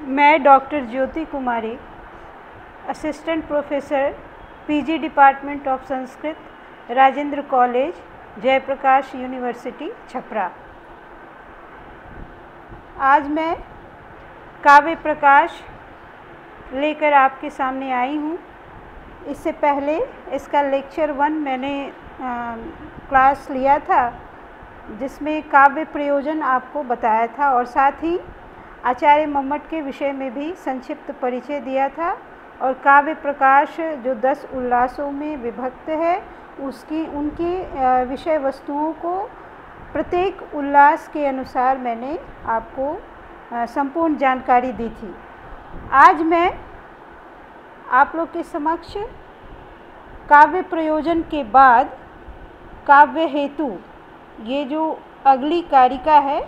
मैं doctor Jyoti Kumari, assistant professor PG department of Sanskrit, Rajendra college, Jayaprakash university, Chhapra. आज मैं काव्य प्रकाश लेकर आपके सामने आई हूँ। इससे पहले इसका लेक्चर 1 मैंने क्लास लिया था, जिसमें काव्य प्रयोजन आपको बताया था और साथ ही आचार्य मम्मट के विषय में भी संक्षिप्त परिचय दिया था। और काव्य प्रकाश जो 10 उल्लासों में विभक्त है, उनकी विषय वस्तुओं को प्रत्येक उल्लास के अनुसार मैंने आपको संपूर्ण जानकारी दी थी। आज मैं आप लोग के समक्ष काव्य प्रयोजन के बाद काव्य हेतु, ये जो अगली कारिका है,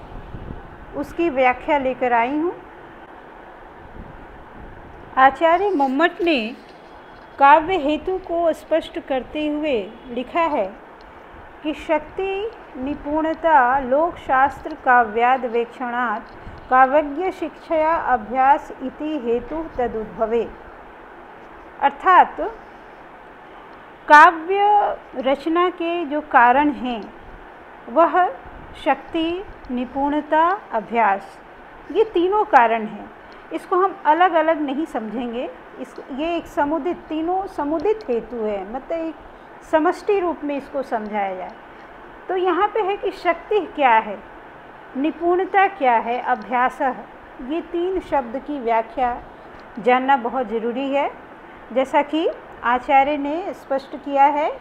उसकी व्याख्या लेकर आई हूँ। आचार्य मम्मट ने काव्य हेतु को स्पष्ट करते हुए लिखा है कि शक्ति निपुणता लोकशास्त्र काव्याद्वेक्षणात् काव्यज्ञ शिक्षया अभ्यास इति हेतु तदुद्भवे। अर्थात काव्य रचना के जो कारण हैं वह शक्ति, निपुणता, अभ्यास, ये तीनों कारण हैं। इसको हम अलग अलग नहीं समझेंगे। ये एक समुदित, तीनों समुदित हेतु है, मतलब एक समष्टि रूप में इसको समझाया जाए तो यहाँ पे है कि शक्ति क्या है, निपुणता क्या है, अभ्यास, ये 3 शब्द की व्याख्या जानना बहुत ज़रूरी है। जैसा कि आचार्य ने स्पष्ट किया है,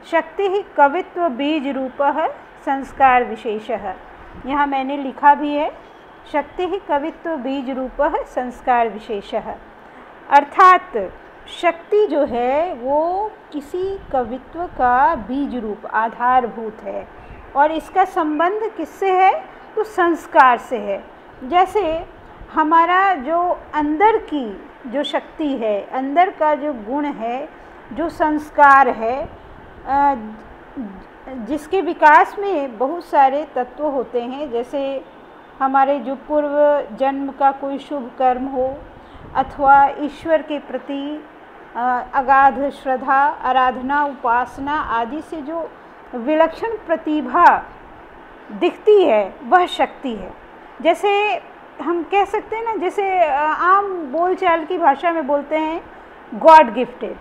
शक्ति ही कवित्व बीज रूपः संस्कार विशेषः। यहाँ मैंने लिखा भी है, शक्ति ही कवित्व बीज रूपः संस्कार विशेषः। अर्थात शक्ति जो है वो किसी कवित्व का बीज रूप, आधारभूत है। और इसका संबंध किससे है? तो संस्कार से है। जैसे हमारा जो अंदर की जो शक्ति है, अंदर का जो गुण है, जो संस्कार है, जिसके विकास में बहुत सारे तत्व होते हैं। जैसे हमारे जो पूर्व जन्म का कोई शुभ कर्म हो, अथवा ईश्वर के प्रति अगाध श्रद्धा, आराधना, उपासना आदि से जो विलक्षण प्रतिभा दिखती है, वह शक्ति है। जैसे हम कह सकते हैं ना, जैसे आम बोलचाल की भाषा में बोलते हैं गॉड गिफ्टेड,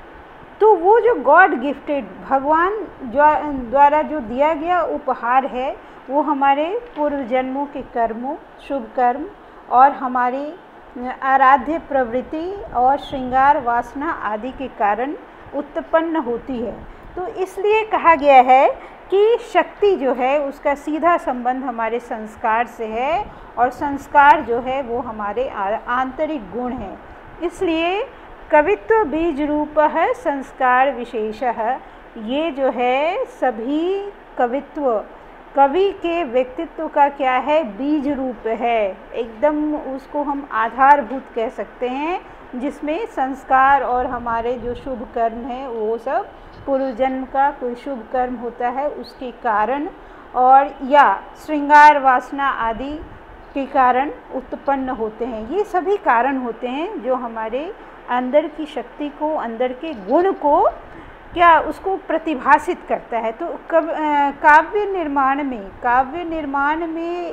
तो वो जो गॉड गिफ्टेड, भगवान द्वारा जो दिया गया उपहार है, वो हमारे पूर्व जन्मों के कर्मों, शुभ कर्म और हमारी आराध्य प्रवृत्ति और श्रृंगार वासना आदि के कारण उत्पन्न होती है। तो इसलिए कहा गया है कि शक्ति जो है उसका सीधा संबंध हमारे संस्कार से है, और संस्कार जो है वो हमारे आंतरिक गुण हैं। इसलिए कवित्व बीज रूपः संस्कार विशेषः, ये जो है सभी कवित्व, कवि के व्यक्तित्व का क्या है? बीज रूप है। एकदम उसको हम आधारभूत कह सकते हैं, जिसमें संस्कार और हमारे जो शुभ कर्म हैं वो सब पूर्व जन्म का कोई शुभ कर्म होता है उसके कारण, और या श्रृंगार वासना आदि के कारण उत्पन्न होते हैं। ये सभी कारण होते हैं जो हमारे अंदर की शक्ति को, अंदर के गुण को क्या उसको प्रतिभाषित करता है। तो काव्य निर्माण में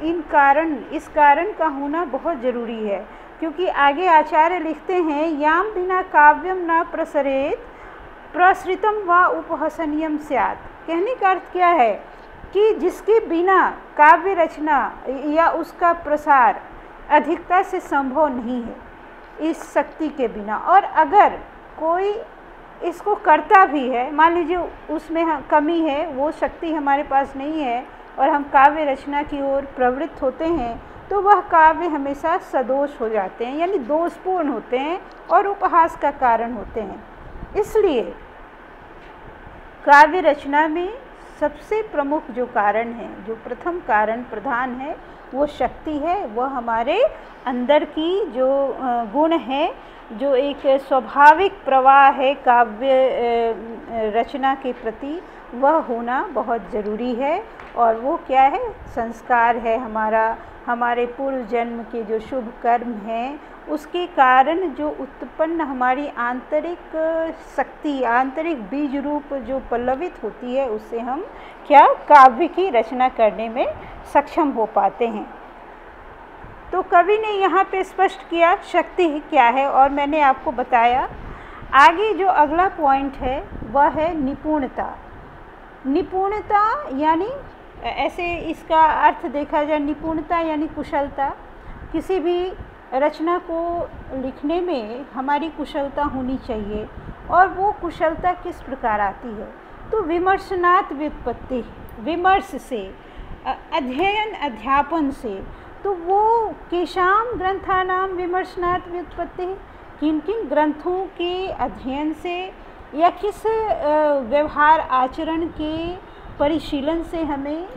इन कारण, इस कारण का होना बहुत ज़रूरी है। क्योंकि आगे आचार्य लिखते हैं, याम बिना काव्यम न प्रसरेत प्रसृतम व उपहसनीयम स्यात्। कहने का अर्थ क्या है कि जिसके बिना काव्य रचना या उसका प्रसार अधिकता से संभव नहीं है, इस शक्ति के बिना। और अगर कोई इसको करता भी है, मान लीजिए उसमें कमी है, वो शक्ति हमारे पास नहीं है और हम काव्य रचना की ओर प्रवृत्त होते हैं, तो वह काव्य हमेशा सदोष हो जाते हैं, यानी दोषपूर्ण होते हैं और उपहास का कारण होते हैं। इसलिए काव्य रचना में सबसे प्रमुख जो कारण है, जो प्रथम कारण प्रधान है, वो शक्ति है। वह हमारे अंदर की जो गुण है, जो एक स्वाभाविक प्रवाह है काव्य रचना के प्रति, वह होना बहुत ज़रूरी है। और वो क्या है? संस्कार है हमारा, हमारे पूर्व जन्म के जो शुभ कर्म हैं उसके कारण जो उत्पन्न हमारी आंतरिक शक्ति, आंतरिक बीज रूप जो पल्लवित होती है, उससे हम क्या काव्य की रचना करने में सक्षम हो पाते हैं। तो कवि ने यहाँ पे स्पष्ट किया शक्ति क्या है, और मैंने आपको बताया। आगे जो अगला पॉइंट है वह है निपुणता। निपुणता यानी ऐसे इसका अर्थ देखा जाए, निपुणता यानी कुशलता। किसी भी रचना को लिखने में हमारी कुशलता होनी चाहिए, और वो कुशलता किस प्रकार आती है? तो विमर्शनात् व्युत्पत्ति, विमर्श से, अध्ययन अध्यापन से। तो वो केषां ग्रंथानां विमर्शनात् व्युत्पत्ति, किन किन ग्रंथों के अध्ययन से या किस व्यवहार आचरण के परिशीलन से हमें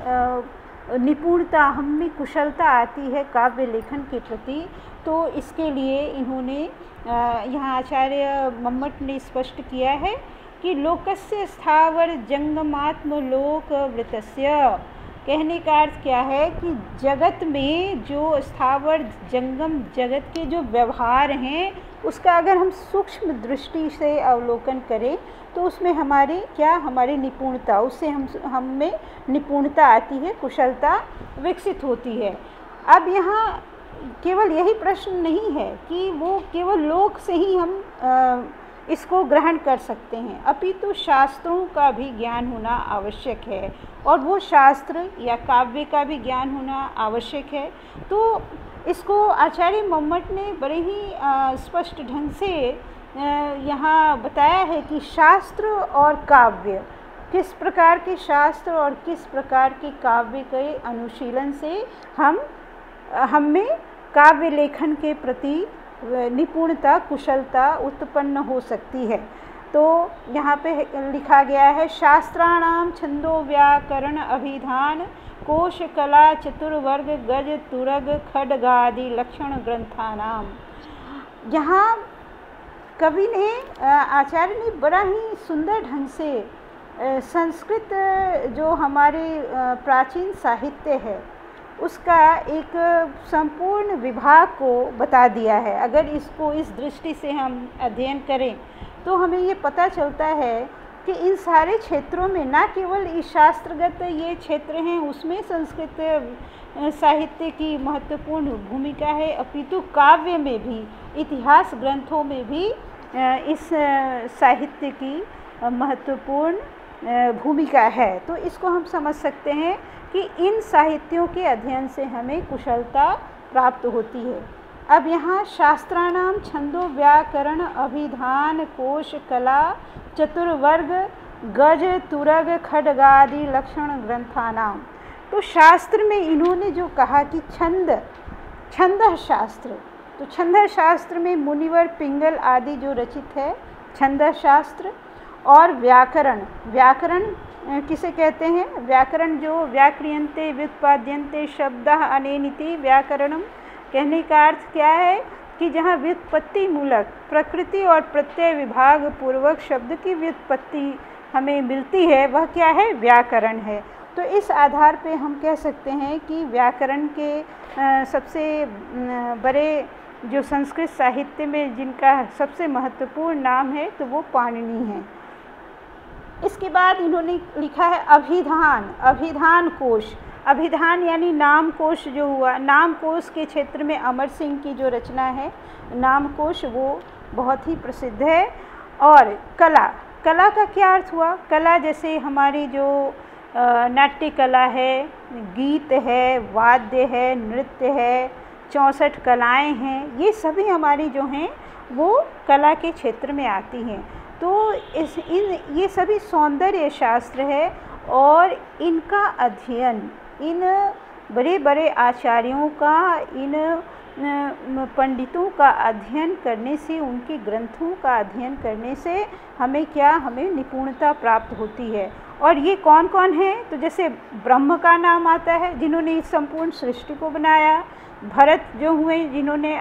निपुणता, हमें कुशलता आती है काव्य लेखन के प्रति। तो इसके लिए इन्होंने यहाँ आचार्य मम्मट ने स्पष्ट किया है कि लोकस्य स्थावर जंगमात्मलोक वृतस्य। कहने का अर्थ क्या है कि जगत में जो स्थावर जंगम जगत के जो व्यवहार हैं उसका अगर हम सूक्ष्म दृष्टि से अवलोकन करें तो उसमें हमारी क्या, हमारी निपुणता, उससे हम में निपुणता आती है, कुशलता विकसित होती है। अब यहाँ केवल यही प्रश्न नहीं है कि वो केवल लोक से ही हम इसको ग्रहण कर सकते हैं, अपितु शास्त्रों का भी ज्ञान होना आवश्यक है, और वो शास्त्र या काव्य का भी ज्ञान होना आवश्यक है। तो इसको आचार्य मम्मट ने बड़े ही स्पष्ट ढंग से यहाँ बताया है कि शास्त्र और काव्य, किस प्रकार के शास्त्र और किस प्रकार के काव्य के अनुशीलन से हम में काव्य लेखन के प्रति निपुणता, कुशलता उत्पन्न हो सकती है। तो यहाँ पे लिखा गया है शास्त्राणाम छंदो व्याकरण अभिधान कोश कला चतुर्वर्ग गज तुरग खड्गादि लक्षण ग्रंथानाम। यहाँ कवि ने, आचार्य ने बड़ा ही सुंदर ढंग से संस्कृत जो हमारे प्राचीन साहित्य है उसका एक संपूर्ण विभाग को बता दिया है। अगर इसको इस दृष्टि से हम अध्ययन करें तो हमें ये पता चलता है कि इन सारे क्षेत्रों में न केवल इस शास्त्रगत ये क्षेत्र हैं उसमें संस्कृत साहित्य की महत्वपूर्ण भूमिका है, अपितु काव्य में भी, इतिहास ग्रंथों में भी इस साहित्य की महत्वपूर्ण भूमिका है। तो इसको हम समझ सकते हैं कि इन साहित्यों के अध्ययन से हमें कुशलता प्राप्त होती है। अब यहाँ शास्त्राणाम छंदो व्याकरण अभिधान कोश कला चतुर्वर्ग गज तुरग खड्गादि लक्षण ग्रंथानाम। तो शास्त्र में इन्होंने जो कहा कि छंद शास्त्र, तो छंद शास्त्र में मुनिवर पिंगल आदि जो रचित है छंद शास्त्र, और व्याकरण किसे कहते हैं? व्याकरण जो व्याक्रियन्ते व्युत्पाद्यन्ते शब्दः अनेनिति व्याकरणम। कहने का अर्थ क्या है कि जहाँ व्युत्पत्ति मूलक प्रकृति और प्रत्यय विभाग पूर्वक शब्द की व्युत्पत्ति हमें मिलती है वह क्या है? व्याकरण है। तो इस आधार पे हम कह सकते हैं कि व्याकरण के सबसे बड़े जो संस्कृत साहित्य में जिनका सबसे महत्वपूर्ण नाम है तो वो पाणिनि है। इसके बाद इन्होंने लिखा है अभिधान कोश। अभिधान यानी नाम कोश जो हुआ, नाम कोश के क्षेत्र में अमर सिंह की जो रचना है नाम कोश वो बहुत ही प्रसिद्ध है। और कला का क्या अर्थ हुआ? कला जैसे हमारी जो नाट्य कला है, गीत है, वाद्य है, नृत्य है, 64 कलाएं हैं, ये सभी हमारी जो हैं वो कला के क्षेत्र में आती हैं। तो ये सभी सौंदर्य शास्त्र है, और इनका अध्ययन इन बड़े बड़े आचार्यों का, इन पंडितों का अध्ययन करने से, उनके ग्रंथों का अध्ययन करने से हमें निपुणता प्राप्त होती है। और ये कौन कौन है? तो जैसे ब्रह्म का नाम आता है जिन्होंने इस संपूर्ण सृष्टि को बनाया, भरत जो हुए जिन्होंने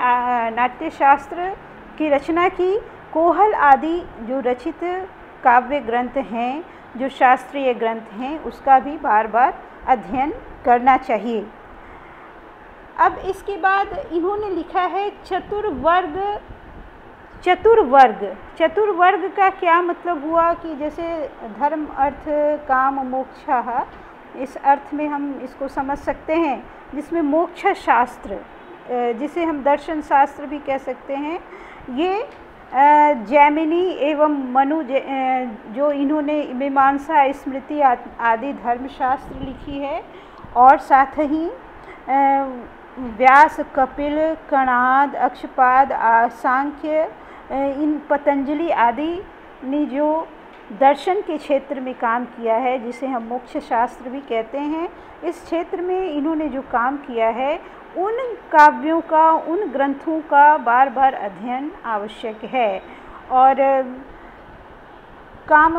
नाट्य शास्त्र की रचना की, कोहल आदि जो रचित काव्य ग्रंथ हैं जो शास्त्रीय ग्रंथ हैं उसका भी बार बार अध्ययन करना चाहिए। अब इसके बाद इन्होंने लिखा है चतुर्वर्ग का क्या मतलब हुआ कि जैसे धर्म अर्थ काम मोक्ष, इस अर्थ में हम इसको समझ सकते हैं, जिसमें मोक्ष शास्त्र, जिसे हम दर्शन शास्त्र भी कह सकते हैं, ये जैमिनी एवं मनु जो इन्होंने मीमांसा स्मृति आदि धर्मशास्त्र लिखी है, और साथ ही व्यास, कपिल, कणाद, अक्षपाद, सांख्य, इन पतंजलि आदि ने जो दर्शन के क्षेत्र में काम किया है, जिसे हम मोक्ष शास्त्र भी कहते हैं, इस क्षेत्र में इन्होंने जो काम किया है, उन काव्यों का, उन ग्रंथों का बार बार अध्ययन आवश्यक है। और काम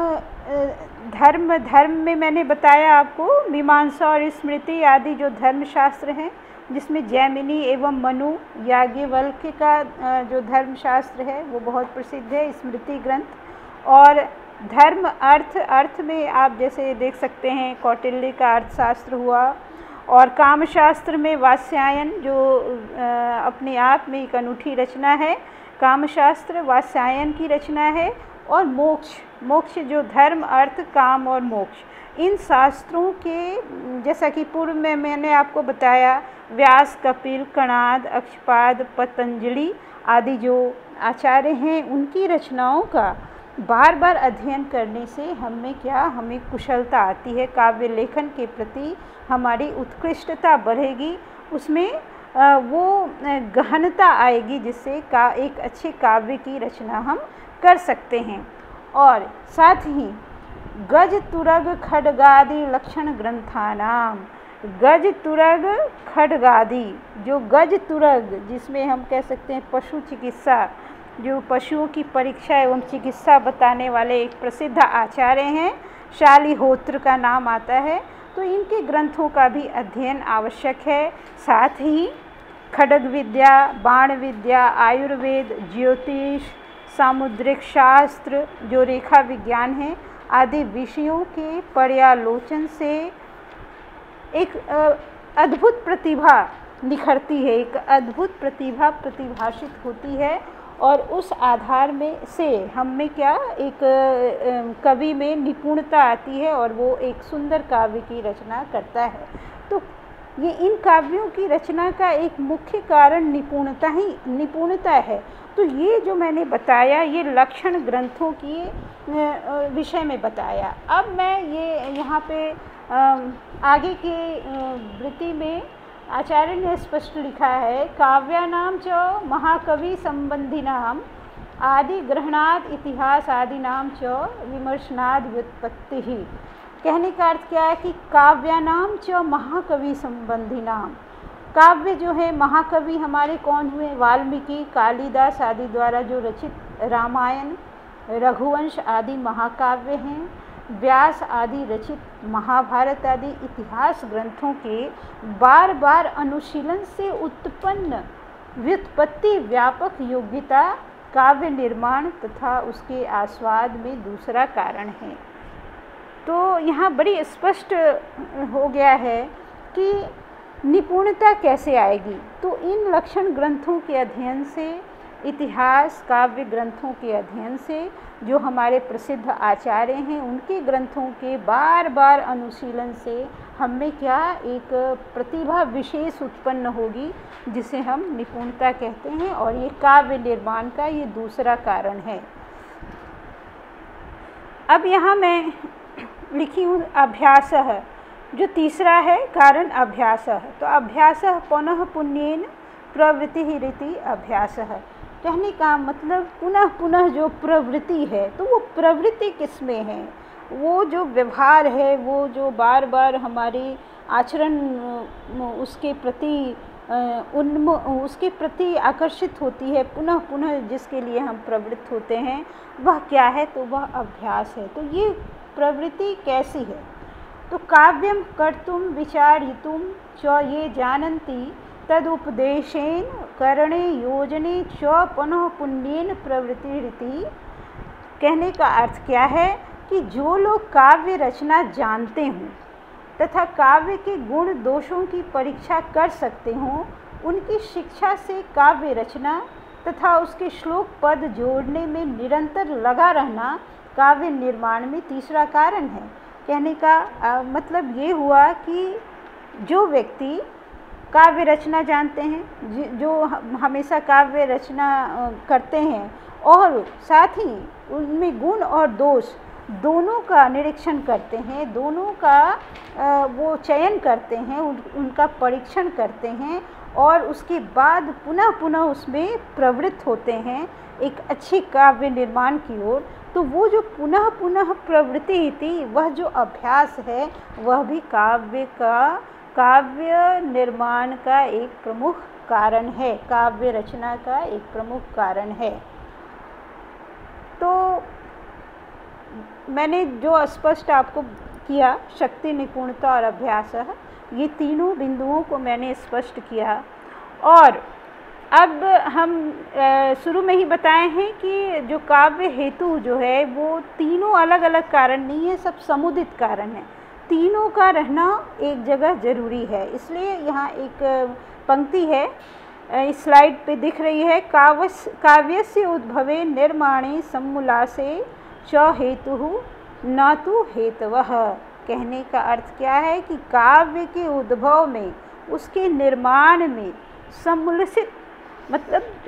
धर्म में मैंने बताया आपको मीमांसा और स्मृति आदि जो धर्मशास्त्र हैं, जिसमें जैमिनी एवं मनु याज्ञवल्क्य का जो धर्मशास्त्र है वो बहुत प्रसिद्ध है, स्मृति ग्रंथ। और धर्म अर्थ में आप जैसे देख सकते हैं कौटिल्य का अर्थशास्त्र हुआ, और कामशास्त्र में वात्स्यायन जो अपने आप में एक अनूठी रचना है, कामशास्त्र वात्स्यायन की रचना है। और मोक्ष जो धर्म अर्थ काम और मोक्ष, इन शास्त्रों के जैसा कि पूर्व में मैंने आपको बताया, व्यास, कपिल, कणाद, अक्षपाद, पतंजलि आदि जो आचार्य हैं, उनकी रचनाओं का बार बार अध्ययन करने से हमें कुशलता आती है, काव्य लेखन के प्रति हमारी उत्कृष्टता बढ़ेगी, उसमें वो गहनता आएगी, जिससे एक अच्छे काव्य की रचना हम कर सकते हैं। और साथ ही गज तुरग खड्गादि लक्षण ग्रंथानाम, गज तुरग खड्गादि, जो गज तुरग जिसमें हम कह सकते हैं पशु चिकित्सा, जो पशुओं की परीक्षा एवं चिकित्सा बताने वाले एक प्रसिद्ध आचार्य हैं, शालिहोत्र का नाम आता है, तो इनके ग्रंथों का भी अध्ययन आवश्यक है। साथ ही खड्ग विद्या, बाण विद्या, आयुर्वेद, ज्योतिष, सामुद्रिक शास्त्र जो रेखा विज्ञान है आदि विषयों के पर्यालोचन से एक अद्भुत प्रतिभा निखरती है, एक अद्भुत प्रतिभा प्रतिभाषित होती है, और उस आधार में से हम में क्या एक कवि में निपुणता आती है, और वो एक सुंदर काव्य की रचना करता है। तो ये इन काव्यों की रचना का एक मुख्य कारण निपुणता है। तो ये जो मैंने बताया, ये लक्षण ग्रंथों की विषय में बताया। अब मैं ये यहाँ पे आगे के वृत्ति में आचार्य ने स्पष्ट लिखा है, काव्यानाम च महाकवि संबंधिनाम आदि ग्रहणाद इतिहास आदिनाम च विमर्शनाद व्युत्पत्ति ही। कहने का अर्थ क्या है कि काव्यानाम च महाकवि संबंधिनाम, काव्य जो है, महाकवि हमारे कौन हुए, वाल्मीकि, कालिदास आदि द्वारा जो रचित रामायण, रघुवंश आदि महाकाव्य हैं, व्यास आदि रचित महाभारत आदि इतिहास ग्रंथों के बार बार अनुशीलन से उत्पन्न व्युत्पत्ति व्यापक योग्यता काव्य निर्माण तथा उसके आस्वाद में दूसरा कारण है। तो यहाँ बड़ी स्पष्ट हो गया है कि निपुणता कैसे आएगी। तो इन लक्षण ग्रंथों के अध्ययन से, इतिहास काव्य ग्रंथों के अध्ययन से, जो हमारे प्रसिद्ध आचार्य हैं उनके ग्रंथों के बार बार अनुशीलन से हमें क्या एक प्रतिभा विशेष उत्पन्न होगी, जिसे हम निपुणता कहते हैं, और ये काव्य निर्माण का ये दूसरा कारण है। अब यहाँ मैं लिखी हूँ अभ्यासः, जो तीसरा है कारण अभ्यासः। तो अभ्यासः पुनः पुण्येन प्रवृत्ति रीति अभ्यासः। कहने का मतलब पुनः पुनः जो प्रवृत्ति है, तो वो प्रवृत्ति किस में है, वो जो व्यवहार है, वो जो बार बार हमारी आचरण उसके प्रति आकर्षित होती है, पुनः पुनः जिसके लिए हम प्रवृत्त होते हैं, वह क्या है, तो वह अभ्यास है। तो ये प्रवृत्ति कैसी है, तो काव्यम कर्तुम विचारितुम च ये जानन्ति तदुपदेशेन करणे योजने च पुनः पुण्येन प्रवृत्ति रीति। कहने का अर्थ क्या है कि जो लोग काव्य रचना जानते हों तथा काव्य के गुण दोषों की परीक्षा कर सकते हों, उनकी शिक्षा से काव्य रचना तथा उसके श्लोक पद जोड़ने में निरंतर लगा रहना काव्य निर्माण में तीसरा कारण है। कहने का मतलब ये हुआ कि जो व्यक्ति काव्य रचना जानते हैं, जो हमेशा काव्य रचना करते हैं और साथ ही उनमें गुण और दोष दोनों का निरीक्षण करते हैं, दोनों का वो चयन करते हैं, उनका परीक्षण करते हैं और उसके बाद पुनः पुनः उसमें प्रवृत्त होते हैं एक अच्छे काव्य निर्माण की ओर, तो वो जो पुनः पुनः प्रवृत्ति थी, वह जो अभ्यास है, वह भी काव्य निर्माण का एक प्रमुख कारण है, काव्य रचना का एक प्रमुख कारण है। तो मैंने जो स्पष्ट आपको किया, शक्ति, निपुणता और अभ्यास, ये तीनों बिंदुओं को मैंने स्पष्ट किया। और अब हम शुरू में ही बताए हैं कि जो काव्य हेतु जो है वो तीनों अलग अलग कारण नहीं है, सब समुदित कारण है। तीनों का रहना एक जगह जरूरी है। इसलिए यहाँ एक पंक्ति है, इस स्लाइड पे दिख रही है, काव्यस्य उद्भवे निर्माणे सम्मुलासे च हेतुः न तु हेतवः। कहने का अर्थ क्या है कि काव्य के उद्भव में, उसके निर्माण में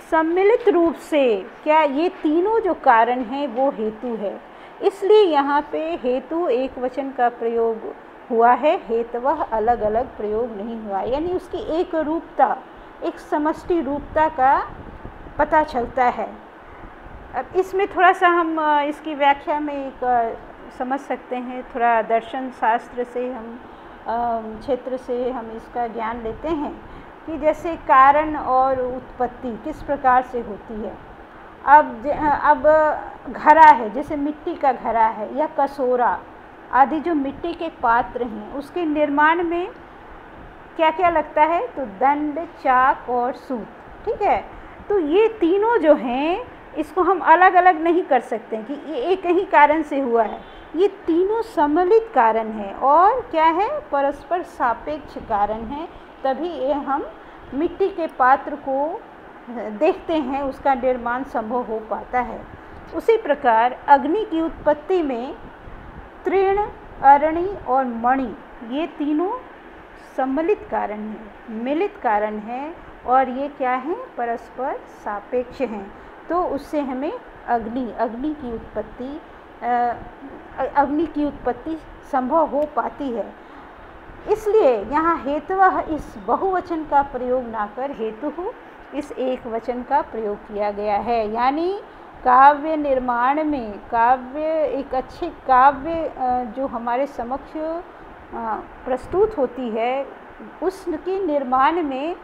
सम्मिलित रूप से क्या ये तीनों जो कारण हैं वो हेतु है। इसलिए यहाँ पे हेतु एक वचन का प्रयोग हुआ है, हेतवः अलग अलग प्रयोग नहीं हुआ। यानी उसकी एक रूपता, एक समष्टि रूपता का पता चलता है। अब इसमें थोड़ा सा हम इसकी व्याख्या में एक समझ सकते हैं, थोड़ा दर्शन शास्त्र से हम क्षेत्र से हम इसका ज्ञान लेते हैं कि जैसे कारण और उत्पत्ति किस प्रकार से होती है। अब घड़ा है, जैसे मिट्टी का घड़ा है या कसोरा आदि जो मिट्टी के पात्र हैं, उसके निर्माण में क्या क्या लगता है, तो दंड, चाक और सूत। ठीक है, तो ये तीनों जो हैं इसको हम अलग अलग नहीं कर सकते कि ये एक ही कारण से हुआ है। ये तीनों सम्मिलित कारण हैं और क्या है, परस्पर सापेक्ष कारण हैं। तभी ये हम मिट्टी के पात्र को देखते हैं, उसका निर्माण संभव हो पाता है। उसी प्रकार अग्नि की उत्पत्ति में तृण, अरणि और मणि ये तीनों सम्मिलित कारण हैं, मिलित कारण हैं और ये क्या हैं, परस्पर सापेक्ष हैं। तो उससे हमें अग्नि की उत्पत्ति संभव हो पाती है। इसलिए यहाँ हेतवः इस बहुवचन का प्रयोग ना कर हेतुः इस एक वचन का प्रयोग किया गया है। यानी काव्य निर्माण में, एक अच्छे काव्य जो हमारे समक्ष प्रस्तुत होती है, उसके निर्माण में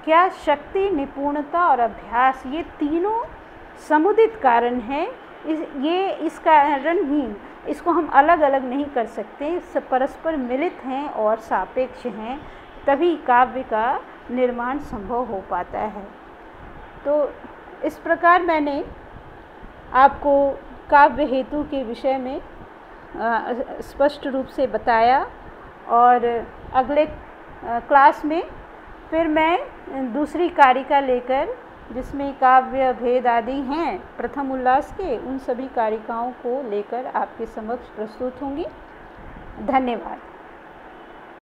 क्या शक्ति, निपुणता और अभ्यास, ये तीनों समुदित कारण हैं। इस कारण ही इसको हम अलग अलग नहीं कर सकते, सब परस्पर मिलित हैं और सापेक्ष हैं, तभी काव्य का निर्माण संभव हो पाता है। तो इस प्रकार मैंने आपको काव्य हेतु के विषय में स्पष्ट रूप से बताया और अगले क्लास में फिर मैं दूसरी कारिका लेकर, जिसमें काव्य भेद आदि हैं प्रथम उल्लास के, उन सभी कारिकाओं को लेकर आपके समक्ष प्रस्तुत होंगी। धन्यवाद।